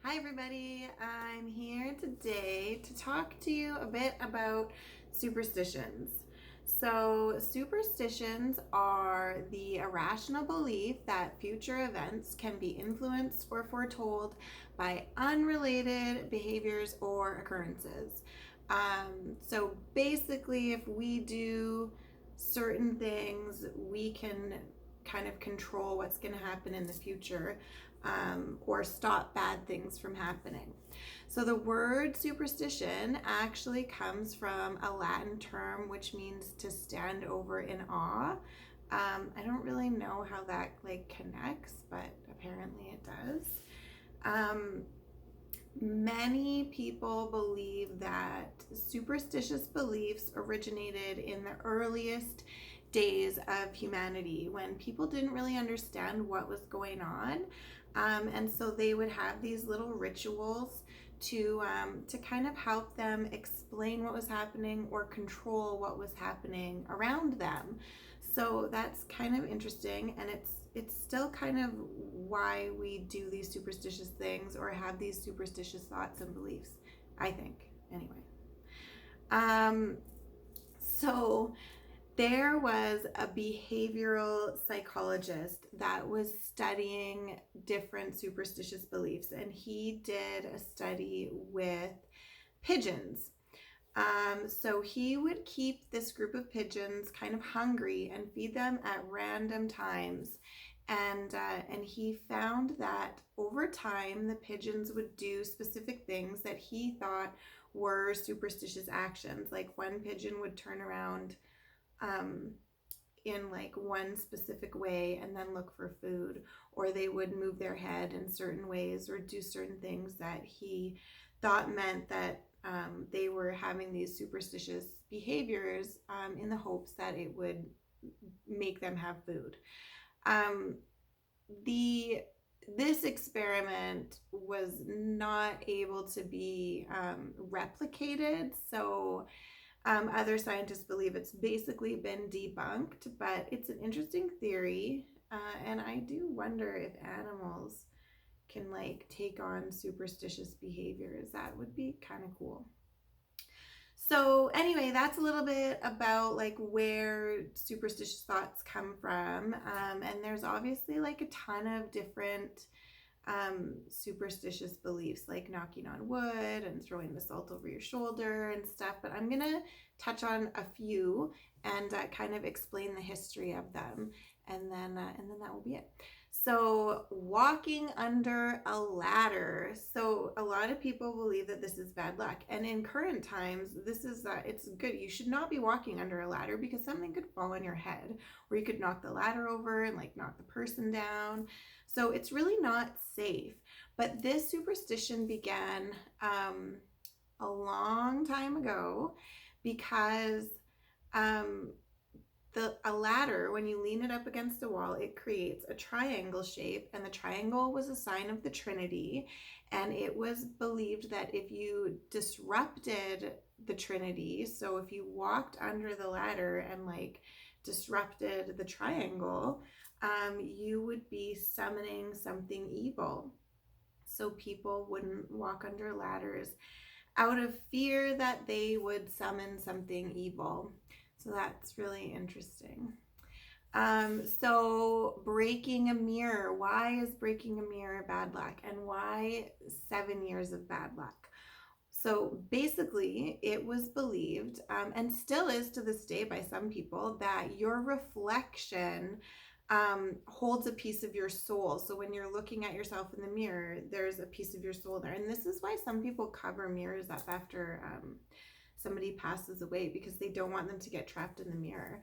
Hi everybody, I'm here today to talk to you a bit about superstitions. So, superstitions are the irrational belief that future events can be influenced or foretold by unrelated behaviors or occurrences. So, basically, if we do certain things, we can kind of control what's going to happen in the future, or stop bad things from happening. So the word superstition actually comes from a Latin term which means to stand over in awe. I don't really know how that connects, but apparently it does. Many people believe that superstitious beliefs originated in the earliest days of humanity when people didn't really understand what was going on. And so they would have these little rituals to kind of help them explain what was happening or control what was happening around them. So that's kind of interesting, and it's still kind of why we do these superstitious things or have these superstitious thoughts and beliefs, I think, anyway. So there was a behavioral psychologist that was studying different superstitious beliefs, and he did a study with pigeons. So he would keep this group of pigeons kind of hungry and feed them at random times. And he found that over time, the pigeons would do specific things that he thought were superstitious actions. Like one pigeon would turn around in like one specific way and then look for food, or they would move their head in certain ways or do certain things that he thought meant that they were having these superstitious behaviors, in the hopes that it would make them have food. Um, the This experiment was not able to be replicated, so other scientists believe it's basically been debunked, but it's an interesting theory, and I do wonder if animals can take on superstitious behaviors. That would be kind of cool. So anyway, that's a little bit about where superstitious thoughts come from, and there's obviously a ton of different superstitious beliefs, like knocking on wood and throwing the salt over your shoulder and stuff. But I'm gonna touch on a few and kind of explain the history of them, and then that will be it. So, walking under a ladder. So, a lot of people believe that this is bad luck, and in current times, this is it's good. You should not be walking under a ladder because something could fall on your head, or you could knock the ladder over and knock the person down. So, it's really not safe. But this superstition began a long time ago because um, a ladder, when you lean it up against a wall, it creates a triangle shape, and the triangle was a sign of the Trinity. And it was believed that if you disrupted the Trinity, so if you walked under the ladder and disrupted the triangle, you would be summoning something evil. So people wouldn't walk under ladders out of fear that they would summon something evil. So that's really interesting. So breaking a mirror. Why is breaking a mirror bad luck? And why 7 years of bad luck? So basically, it was believed, and still is to this day by some people, that your reflection holds a piece of your soul. So when you're looking at yourself in the mirror, there's a piece of your soul there. And this is why some people cover mirrors up after somebody passes away, because they don't want them to get trapped in the mirror.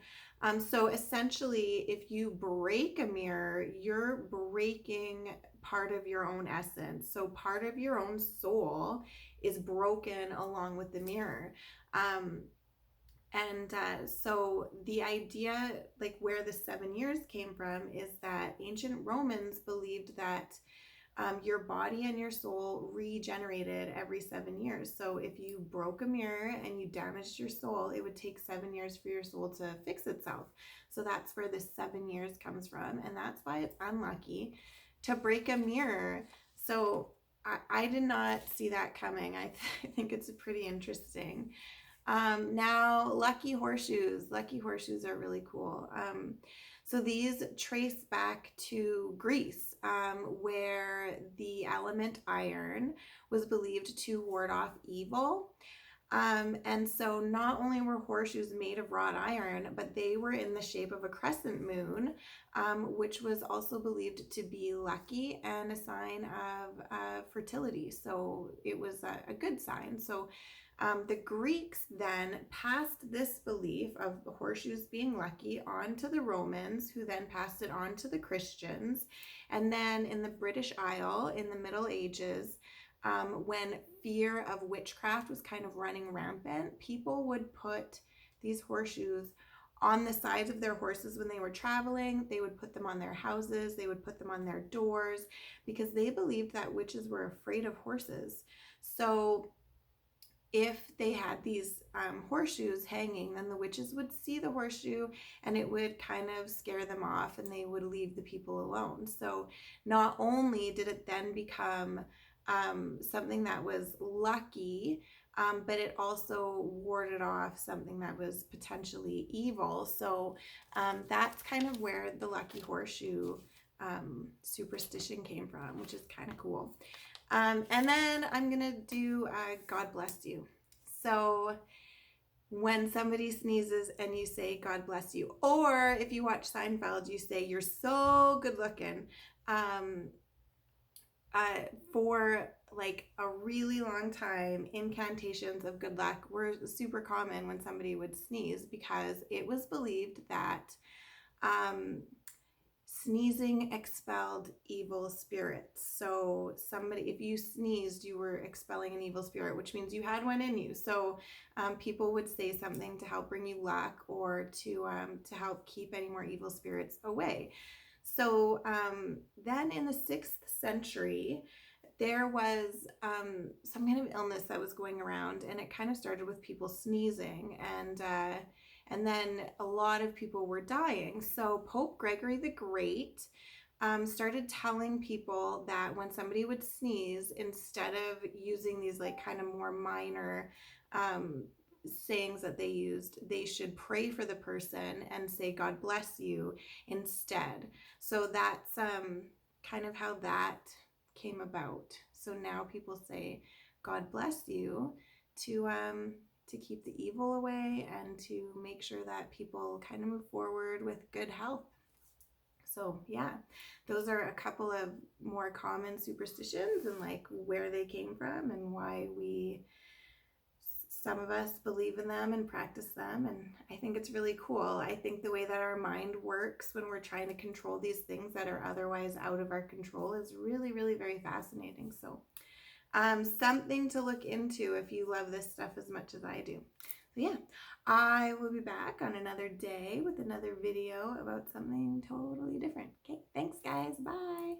So essentially, if you break a mirror, you're breaking part of your own essence. So part of your own soul is broken along with the mirror. So the idea, where the 7 years came from, is that ancient Romans believed that your body and your soul regenerated every 7 years. So if you broke a mirror and you damaged your soul, it would take 7 years for your soul to fix itself. So that's where this 7 years comes from, and that's why it's unlucky to break a mirror. So I did not see that coming. I think it's pretty interesting. Now, lucky horseshoes. Lucky horseshoes are really cool. So these trace back to Greece, where the element iron was believed to ward off evil. And so not only were horseshoes made of wrought iron, but they were in the shape of a crescent moon, which was also believed to be lucky and a sign of fertility. So it was a good sign. So the Greeks then passed this belief of the horseshoes being lucky on to the Romans, who then passed it on to the Christians. And then in the British Isle in the Middle Ages, when fear of witchcraft was kind of running rampant, people would put these horseshoes on the sides of their horses when they were traveling. They would put them on their houses, they would put them on their doors, because they believed that witches were afraid of horses. So if they had these horseshoes hanging, then the witches would see the horseshoe and it would kind of scare them off and they would leave the people alone. So not only did it then become something that was lucky, but it also warded off something that was potentially evil. So that's kind of where the lucky horseshoe superstition came from, which is kind of cool. And then I'm gonna do God bless you. So when somebody sneezes and you say God bless you, or if you watch Seinfeld, you say you're so good looking. For like a really long time, incantations of good luck were super common when somebody would sneeze, because it was believed that sneezing expelled evil spirits. So somebody, if you sneezed, you were expelling an evil spirit, which means you had one in you. So people would say something to help bring you luck, or to help keep any more evil spirits away. So then in the 6th century, there was some kind of illness that was going around, and it kind of started with people sneezing, and then a lot of people were dying. So Pope Gregory the Great started telling people that when somebody would sneeze, instead of using these like kind of more minor sayings that they used, they should pray for the person and say God bless you instead. So that's kind of how that came about. So now people say God bless you to keep the evil away and to make sure that people kind of move forward with good health. So yeah, those are a couple of more common superstitions, and like where they came from and why some of us believe in them and practice them. And I think it's really cool. I think the way that our mind works when we're trying to control these things that are otherwise out of our control is really, really very fascinating. So something to look into if you love this stuff as much as I do. So yeah, I will be back on another day with another video about something totally different. Okay, thanks guys, bye.